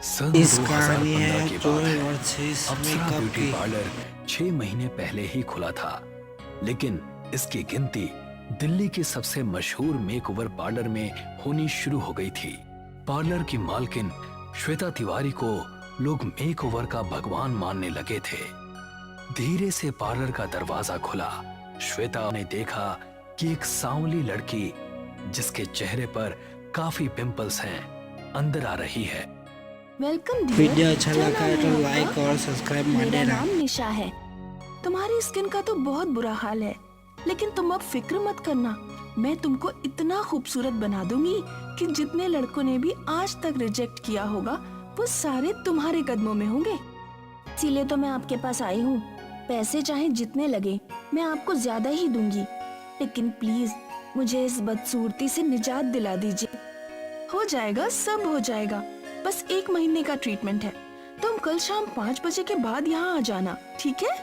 सन इस 2015 कहानी है की जो बात है। वर्सेस अप्सरा मेकअप ब्यूटी की। पार्लर 6 महीने पहले ही खुला था, लेकिन इसकी गिनती दिल्ली के सबसे मशहूर मेकओवर पार्लर में होनी शुरू हो गई थी। पार्लर की मालकिन श्वेता तिवारी को लोग मेकओवर का भगवान मानने लगे थे। धीरे से पार्लर का दरवाजा खुला। श्वेता ने देखा कि एक सांवली लड़की, जिसके चेहरे पर काफी पिंपल्स हैं, अंदर आ रही है। Welcome dear. वीडियो अच्छा क्या लगा नाम है तो आपका? लाइक और सब्सक्राइब मार मेरा देना। नाम निशा है। तुम्हारी स्किन का तो बहुत बुरा हाल है, लेकिन तुम अब फिक्र मत करना। मैं तुमको इतना खूबसूरत बना दूंगी कि जितने लड़कों ने भी आज तक रिजेक्ट किया होगा वो सारे तुम्हारे कदमों में होंगे। इसीलिए तो मैं आपके पास आई हूँ। पैसे चाहे जितने लगे मैं आपको ज्यादा ही दूंगी, लेकिन प्लीज मुझे इस बदसूरती से निजात दिला दीजिए। हो जाएगा, सब हो जाएगा। बस 1 महीने का ट्रीटमेंट है। तुम कल शाम 5 बजे के बाद यहाँ आ जाना, ठीक है?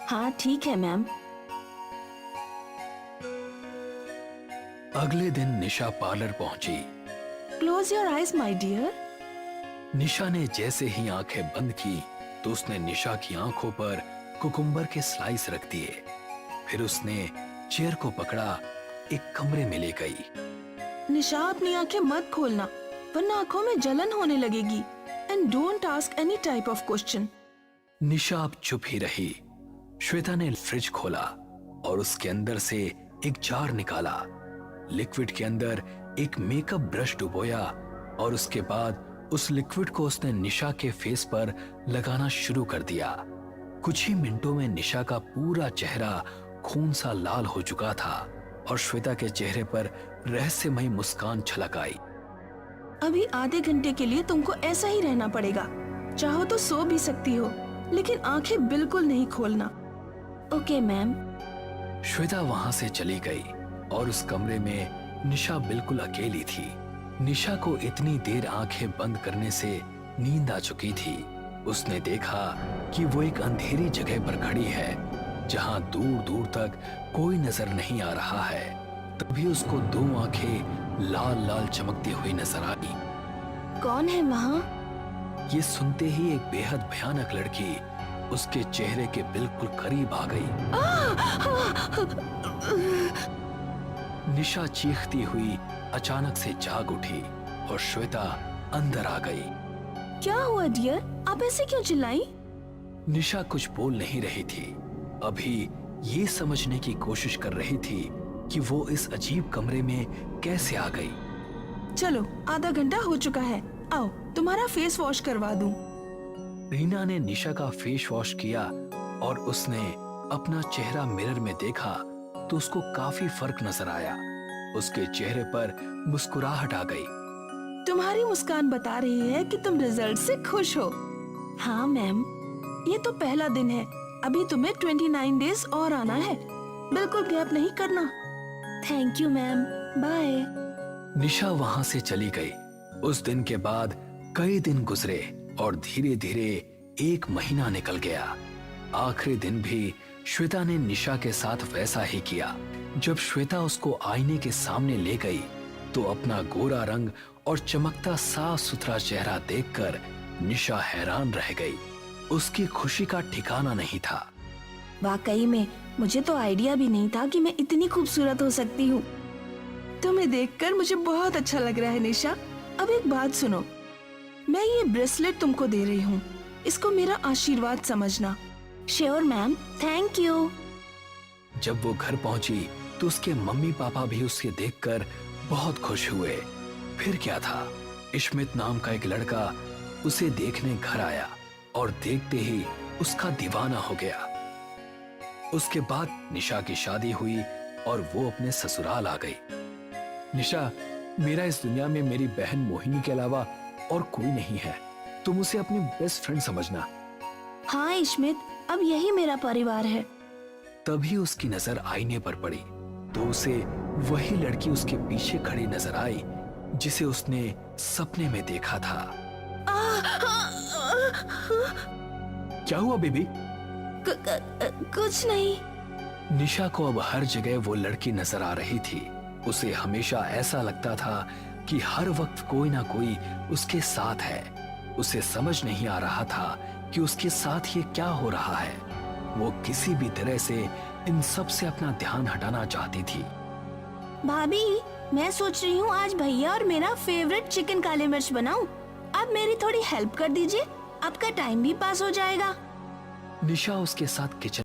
हाँ ठीक है मैम। अगले दिन निशा पार्लर पहुंची। Close your eyes my dear. Nisha ने जैसे ही आंखें बंद की तो उसने निशा की आंखों पर कुकुम्बर के स्लाइस रख दिए। फिर उसने चेयर को पकड़ा, एक कमरे में ले गई। निशा, अपनी आंखें मत खोलना, वरना आंखों में जलन होने लगेगी। And don't ask any type of question. Nisha अब चुप ही रही। श्वेता ने फ्रिज खोला और उसके अंदर से एक जार निकाला। लिक्विड के अंदर एक मेकअप ब्रश डुबोया और उसके बाद उस लिक्विड को उसने निशा के फेस पर लगाना शुरू कर दिया। कुछ ही मिनटों में निशा का पूरा चेहरा खून सा लाल हो चुका था और श्वेता के चेहरे पर रहस्यमयी मुस्कान छलक आई। अभी आधे घंटे के लिए तुमको ऐसा ही रहना पड़ेगा। चाहो तो सो भी सकती हो, लेकिन आंखें बिल्कुल नहीं खोलना। Okay ma'am. श्वेता वहां से चली गई और उस कमरे में निशा बिल्कुल अकेली थी। निशा को इतनी देर आंखें बंद करने से नींद आ चुकी थी। उसने देखा कि वो एक अंधेरी जगह पर खड़ी है, जहां दूर दूर तक कोई नजर नहीं आ रहा है। तभी उसको 2 आंखें लाल लाल चमकती हुई नजर आई। कौन है वहाँ? ये सुनते ही एक बेहद भयानक लड़की उसके चेहरे के बिल्कुल करीब आ गई। निशा चीखती हुई अचानक से जाग उठी और श्वेता अंदर आ गई। क्या हुआ डियर? आप ऐसे क्यों चिल्लाई? निशा कुछ बोल नहीं रही थी। अभी ये समझने की कोशिश कर रही थी कि वो इस अजीब कमरे में कैसे आ गई। चलो, आधा घंटा हो चुका है। आओ, तुम्हारा फेस वॉश करवा दूं। रीना ने निशा का फेस वॉश किया और उसने अपना चेहरा मिरर में देखा तो उसको काफी फर्क नजर आया। उसके चेहरे पर मुस्कुराहट आ गई। तुम्हारी मुस्कान बता रही है कि तुम रिजल्ट से खुश हो। हाँ मैम, ये तो पहला दिन है। अभी तुम्हें 29 डेज और आना है। बिल्कुल गैप नहीं करना। Thank you ma'am, bye. Nisha वहां से चली गई। उस दिन के बाद कई दिन गुजरे और धीरे धीरे 1 महीना निकल गया। आखिरी दिन भी श्वेता ने निशा के साथ वैसा ही किया। जब श्वेता उसको आईने के सामने ले गई तो अपना गोरा रंग और चमकता साफ सुथरा चेहरा देखकर निशा हैरान रह गई। उसकी खुशी का ठिकाना नहीं था। वाकई में मुझे तो आइडिया भी नहीं था कि मैं इतनी खूबसूरत हो सकती हूँ। तुम्हें देखकर मुझे बहुत अच्छा लग रहा है निशा। अब एक बात सुनो, मैं ये ब्रेसलेट तुमको दे रही हूँ। इसको मेरा आशीर्वाद समझना। Sure ma'am, thank you. जब वो घर पहुंची तो उसके मम्मी पापा भी उसे देखकर बहुत खुश हुए। फिर क्या था, इश्मित नाम का एक लड़का उसे देखने घर आया और देखते ही उसका दीवाना हो गया। उसके बाद निशा की शादी हुई और वो अपने ससुराल आ गई। निशा, मेरा इस दुनिया में मेरी बहन मोहिनी के अलावा और कोई नहीं है। तुम उसे अपनी बेस्ट फ्रेंड समझना। हाँ इश्मित, अब यही मेरा परिवार है। तभी उसकी नजर आईने पर पड़ी तो उसे वही लड़की उसके पीछे खड़ी नजर आई जिसे उसने सपने में देखा था। क्या हुआ बेबी? कुछ नहीं। निशा को अब हर जगह वो लड़की नजर आ रही थी। उसे हमेशा ऐसा लगता था कि हर वक्त कोई ना कोई उसके साथ है। उसे समझ नहीं आ रहा था कि उसके साथ ये क्या हो रहा है। वो किसी भी तरह से इन सब से अपना ध्यान हटाना चाहती थी। भाभी, मैं सोच रही हूँ आज भैया और मेरा फेवरेट चिकन काली मिर्च बनाऊं। आप मेरी थोड़ी हेल्प कर दीजिए, आपका टाइम भी पास हो जाएगा। निशा उसके साथ किचन